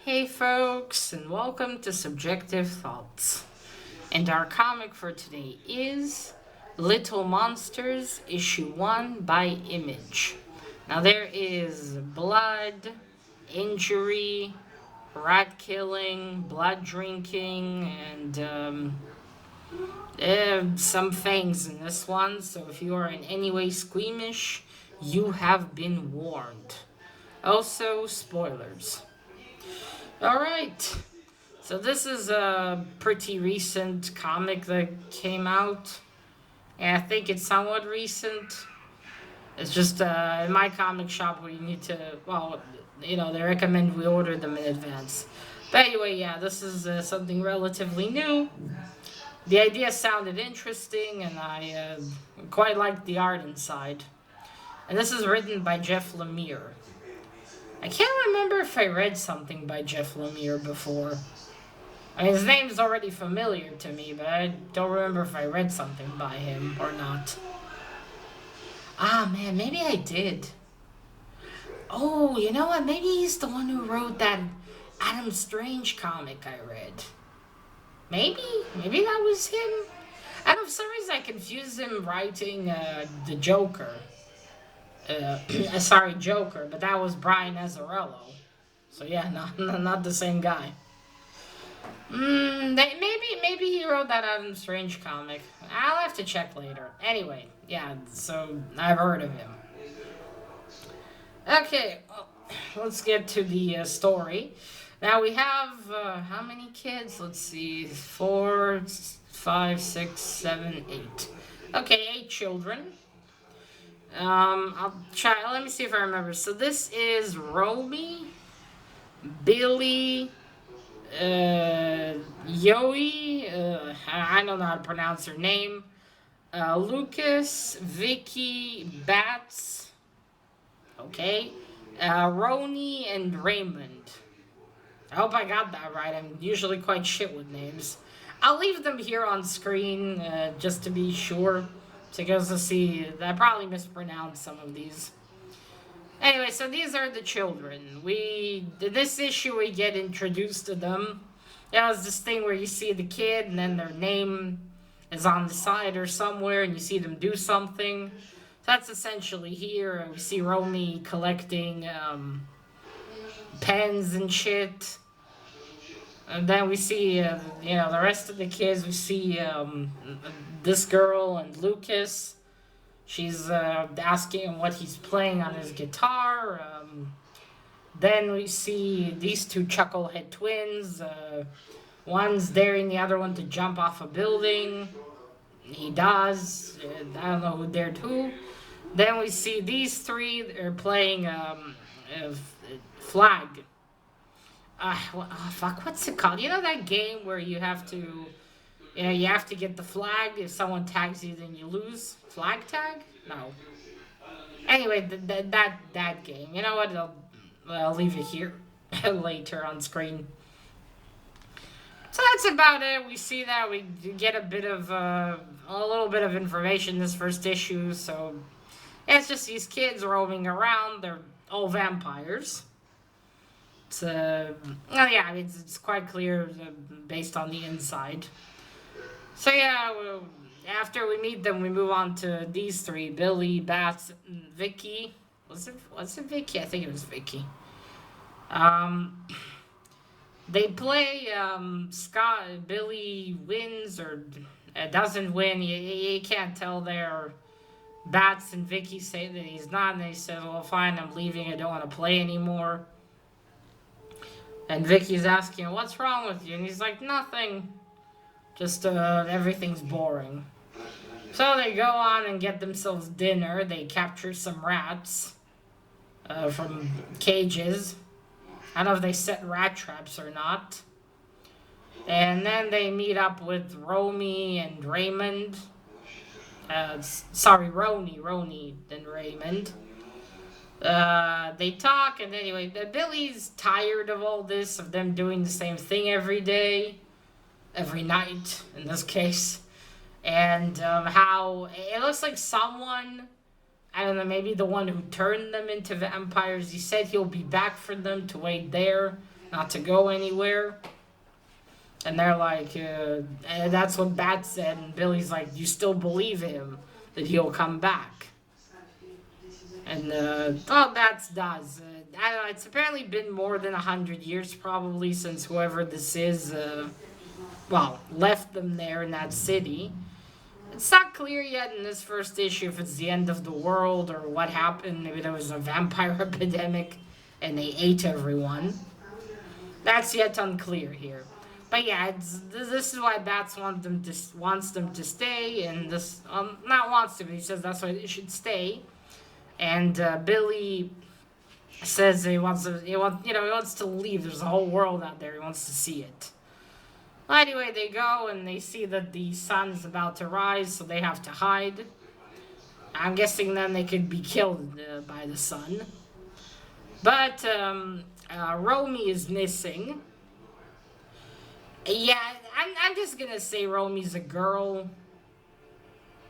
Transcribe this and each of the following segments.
Hey folks, and welcome to Subjective Thoughts. And our comic for today is Little Monsters, Issue 1 by Image. Now there is blood, injury, rat killing, blood drinking, and some fangs in this one. So if you are in any way squeamish, you have been warned. Also, spoilers. Alright, so this is a pretty recent comic that came out. And I think it's somewhat recent. It's just in my comic shop where you need to, they recommend we order them in advance. But anyway, yeah, this is something relatively new. The idea sounded interesting, and I quite liked the art inside. And this is written by Jeff Lemire. I can't remember if I read something by Jeff Lemire before. I mean, his name's already familiar to me, but I don't remember if I read something by him or not. Ah, man, maybe I did. Oh, you know what? Maybe he's the one who wrote that Adam Strange comic I read. Maybe that was him. And for some reason I confused him writing the Joker. Joker, but that was Brian Azzarello. So yeah, not the same guy. Maybe he wrote that Adam Strange comic. I'll have to check later. Anyway, yeah, so I've heard of him. Okay, let's get to the story. Now we have, how many kids? Let's see, 4, 5, 6, 7, 8. Okay, 8 children. I'll try, let me see if I remember. So this is Romy, Billy, Yoey, I don't know how to pronounce her name, Lucas, Vicky, Bats, okay, Roni, and Raymond. I hope I got that right. I'm usually quite shit with names. I'll leave them here on screen, just to be sure. So goes to see, I probably mispronounced some of these. Anyway, so these are the children. This issue we get introduced to them. It was this thing where you see the kid and then their name is on the side or somewhere and you see them do something. So that's essentially here. We see Romy collecting pens and shit. And then we see, the rest of the kids. We see this girl and Lucas. She's asking him what he's playing on his guitar. Then we see these two Chucklehead twins. One's daring the other one to jump off a building. He does. I don't know who dared who. Then we see these three. They're playing Flag. What's it called? You know that game where you have to get the flag. If someone tags you, then you lose. Flag tag? No. Anyway, that game. You know what? I'll leave it here later on screen. So that's about it. We see that we get a little bit of information in this first issue. So it's just these kids roaming around. They're all vampires. It's quite clear based on the inside. So yeah, after we meet them, we move on to these three: Billy, Bats, and Vicky. Was it Vicky? I think it was Vicky. They play. Billy wins or doesn't win. You can't tell there. Bats and Vicky say that he's not, and they say, "Well, fine, I'm leaving. I don't want to play anymore." And Vicky's asking, "What's wrong with you?" And he's like, "Nothing. Just, everything's boring." So they go on and get themselves dinner. They capture some rats from cages. I don't know if they set rat traps or not. And then they meet up with Romy and Raymond. Roni and Raymond. They talk, and anyway, Billy's tired of all this, of them doing the same thing every night, in this case. And how it looks like someone, I don't know, maybe the one who turned them into vampires, he said he'll be back for them to wait there. not to go anywhere. And they're like, and that's what Bat said. And Billy's like, you still believe him that he'll come back? And all Bats does. I don't know. It's apparently been more than 100 years probably since whoever this is, left them there in that city. It's not clear yet in this first issue if it's the end of the world or what happened. Maybe there was a vampire epidemic and they ate everyone. That's yet unclear here. But yeah, this is why Bats wants them to stay, and this not wants to, but he says that's why they should stay. And Billy says he wants to leave. There's a whole world out there. He wants to see it. Well, anyway, they go and they see that the sun's about to rise, so they have to hide. I'm guessing then they could be killed by the sun. But Romy is missing. Yeah, I'm just gonna say Romy's a girl.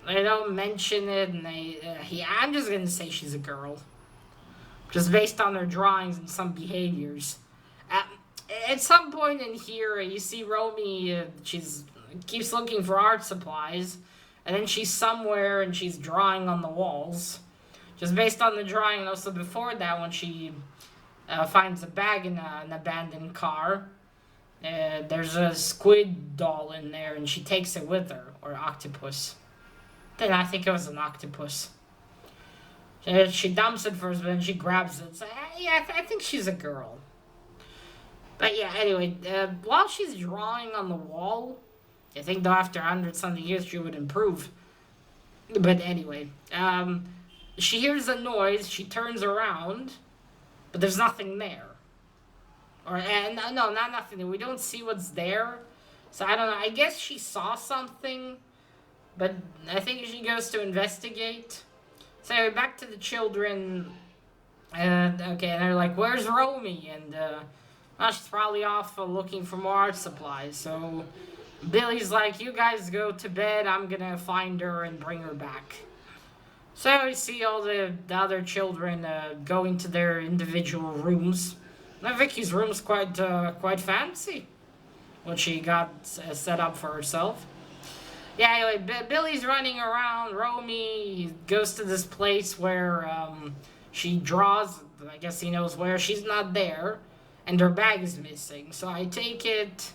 They don't mention it, and I'm just gonna say she's a girl, just based on her drawings and some behaviors. At some point in here, you see Romy. She's keeps looking for art supplies, and then she's somewhere and she's drawing on the walls, just based on the drawing. And also before that, when she finds a bag in an abandoned car. There's a squid doll in there, and she takes it with her, or octopus. Then I think it was an octopus. She dumps it first, but then she grabs it. So, yeah, I think she's a girl. But yeah, anyway, while she's drawing on the wall, I think though after 100-something years she would improve. But anyway, she hears a noise, she turns around, but there's nothing there. No, not nothing. We don't see what's there. So I don't know. I guess she saw something. But I think she goes to investigate. So anyway, back to the children. And they're like, where's Romy? And she's probably off looking for more art supplies. So Billy's like, you guys go to bed. I'm going to find her and bring her back. So we see all the other children going to their individual rooms. Now Vicky's room's quite fancy. What she got set up for herself. Yeah, anyway, Billy's running around. Romy goes to this place where she draws. I guess he knows where. She's not there. And her bag is missing. So I take it.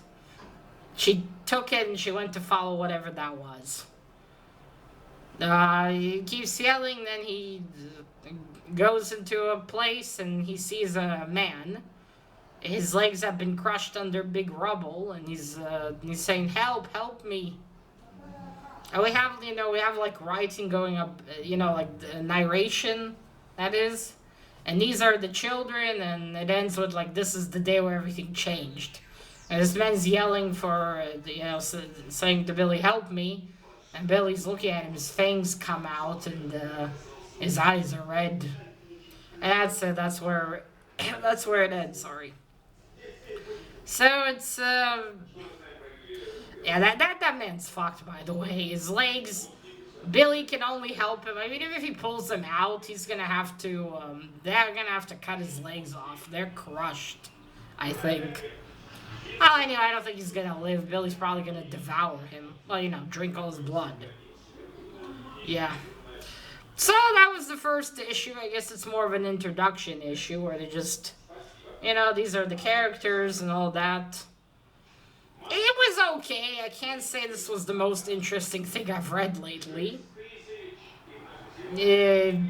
She took it and she went to follow whatever that was. He keeps yelling. Then he goes into a place and he sees a man. His legs have been crushed under big rubble, and he's saying, help me. And we have like writing going up, like the narration, that is. And these are the children, and it ends with like, this is the day where everything changed. And this man's yelling for, saying to Billy, help me. And Billy's looking at him, his fangs come out, and his eyes are red. And that's where it ends, sorry. So it's, that man's fucked, by the way. His legs, Billy can only help him. I mean, even if he pulls them out, he's gonna have to, they're gonna have to cut his legs off. They're crushed, I think. Well, anyway, I don't think he's gonna live. Billy's probably gonna devour him. Well, drink all his blood. Yeah. So that was the first issue. I guess it's more of an introduction issue where they just... these are the characters and all that. It was okay. I can't say this was the most interesting thing I've read lately. It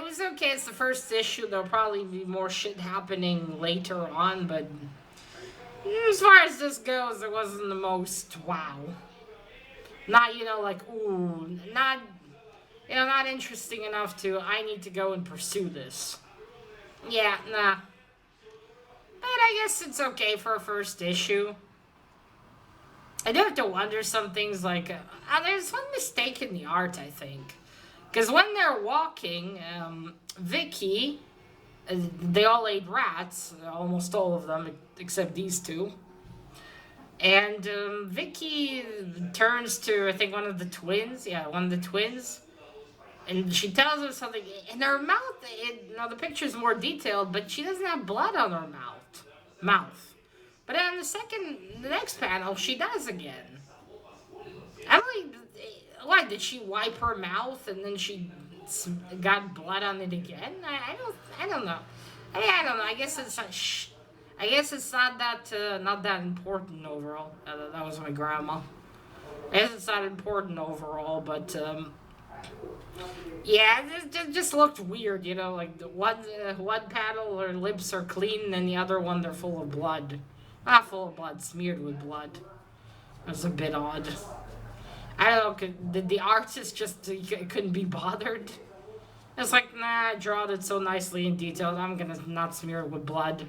was okay. It's the first issue. There'll probably be more shit happening later on, but as far as this goes, it wasn't the most wow. Not, not interesting enough to, I need to go and pursue this. Yeah, nah. But I guess it's okay for a first issue. I do have to wonder some things like, there's one mistake in the art, I think. Because when they're walking, Vicky, they all ate rats, almost all of them, except these two. And Vicky turns to, I think, one of the twins. Yeah, one of the twins. And she tells him something in her mouth. Now the picture's more detailed, but she doesn't have blood on her mouth. But then the next panel, she does again. Emily, what, did she wipe her mouth and then she got blood on it again? I don't know. I don't know. I guess it's not. I guess it's not that important overall. That was my grandma. I guess it's not important overall, but yeah, it just looked weird, you know. Like the one panel, her lips are clean, and the other one they're full of blood. Not full of blood, smeared with blood. It was a bit odd. I don't know. Did the artist just couldn't be bothered? It's like, nah, I drawed it so nicely and detailed. I'm gonna not smear it with blood.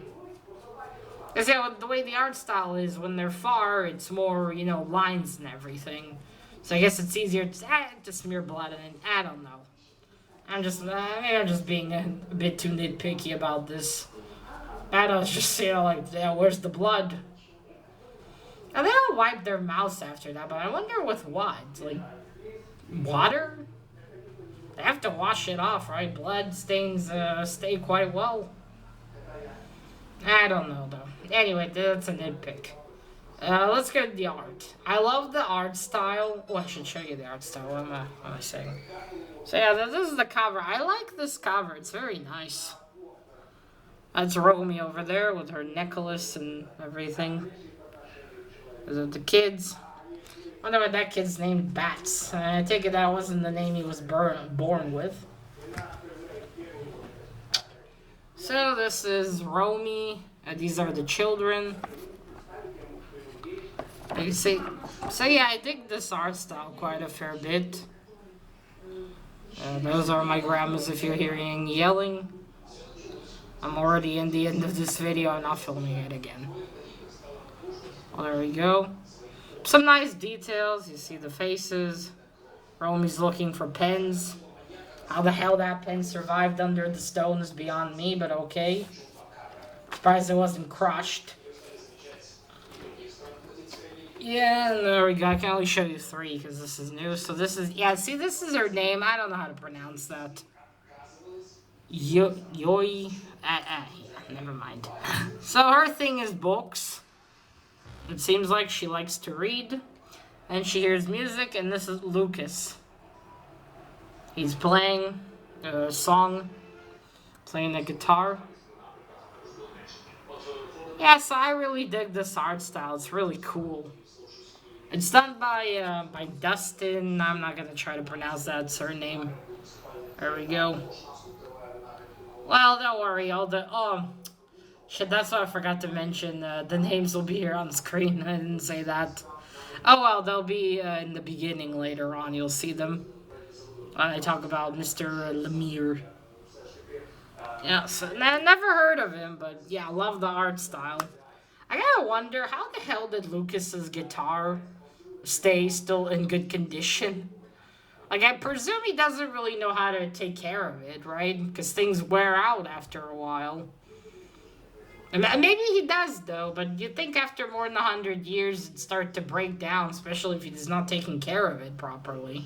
Because yeah, the way the art style is, when they're far, it's more, you know, lines and everything. So I guess it's easier to smear blood in it. I don't know. I'm just being a bit too nitpicky about this. I don't just, you know, like, yeah, where's the blood? And they all wipe their mouths after that, but I wonder with what? Like, water? They have to wash it off, right? Blood stains stay quite well. I don't know, though. Anyway, that's a nitpick. Let's get the art. I love the art style. Oh, I should show you the art style. What am I saying? So yeah, this is the cover. I like this cover. It's very nice. That's Romy over there with her necklace and everything. The kids. I wonder what that kid's named Bats. I take it that wasn't the name he was born with. So this is Romy. These are the children. You see, so yeah, I dig this art style quite a fair bit. Those are my grandmas if you're hearing yelling. I'm already in the end of this video and not filming it again. Well, there we go. Some nice details. You see the faces. Romy's looking for pens. How the hell that pen survived under the stone is beyond me, but okay. Surprised it wasn't crushed. Yeah, there we go. I can only show you 3 because this is new. So this is, yeah, see, this is her name. I don't know how to pronounce that. Yoi. Never mind. So her thing is books. It seems like she likes to read. And she hears music, and this is Lucas. He's playing a song, playing the guitar. Yeah, so I really dig this art style. It's really cool. It's done by Dustin. I'm not gonna try to pronounce that surname. There we go. Well, don't worry. Shit, that's what I forgot to mention. The names will be here on screen. I didn't say that. Oh well, they'll be in the beginning later on. You'll see them when I talk about Mr. Lemire. Yeah, so I never heard of him, but yeah, I love the art style. I gotta wonder, how the hell did Lucas's guitar stay still in good condition? Like, I presume he doesn't really know how to take care of it, right? Because things wear out after a while. And maybe he does, though, but you'd think after more than 100 years it'd start to break down, especially if he's not taking care of it properly.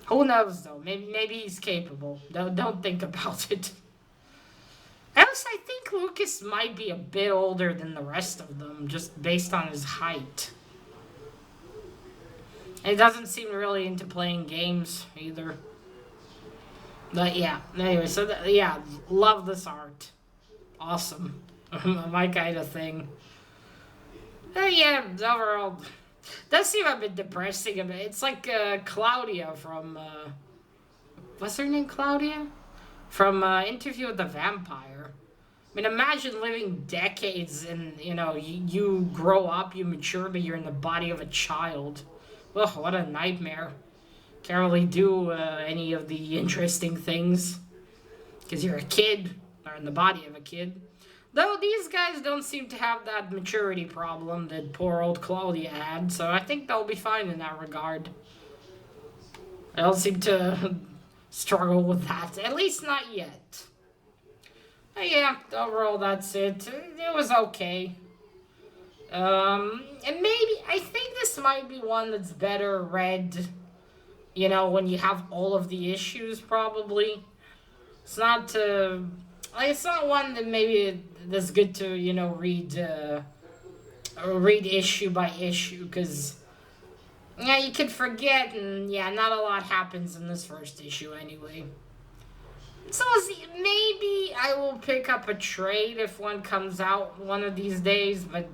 Who knows, though? Maybe he's capable. Don't think about it. Else, I think Lucas might be a bit older than the rest of them, just based on his height. And he doesn't seem really into playing games, either. But yeah, anyway, so yeah, love this art. Awesome. My kind of thing. Yeah, overall, does seem a bit depressing. It's like Claudia from, what's her name, Claudia? From Interview with the Vampire. I mean, imagine living decades and, you know, you grow up, you mature, but you're in the body of a child. Ugh, what a nightmare. Can't really do any of the interesting things. Because you're a kid, or in the body of a kid. Though these guys don't seem to have that maturity problem that poor old Claudia had, so I think they'll be fine in that regard. They don't seem to struggle with that, at least not yet. But yeah, overall that's it. It was okay. And maybe, I think this might be one that's better read, when you have all of the issues, probably. It's not, it's not one that maybe that's good to, read issue by issue, because, yeah, you could forget, and, yeah, not a lot happens in this first issue anyway. So, see, maybe I will pick up a trade if one comes out one of these days, but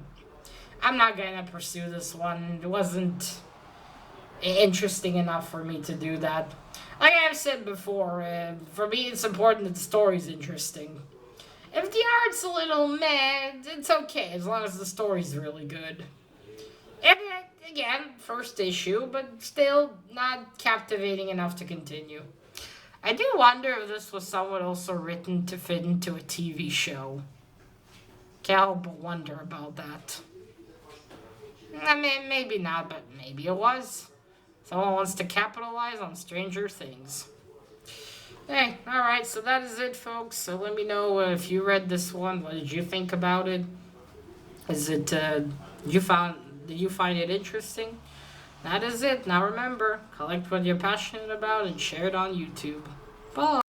I'm not gonna pursue this one. It wasn't interesting enough for me to do that. Like I've said before, for me it's important that the story's interesting. If the art's a little meh, it's okay as long as the story's really good. And again, first issue, but still not captivating enough to continue. I do wonder if this was somewhat also written to fit into a TV show. Can't help but wonder about that. I mean, maybe not, but maybe it was. Someone wants to capitalize on Stranger Things. Hey, alright, so that is it, folks. So let me know if you read this one. What did you think about it? Did you find it interesting? That is it. Now remember, collect what you're passionate about and share it on YouTube. Bye!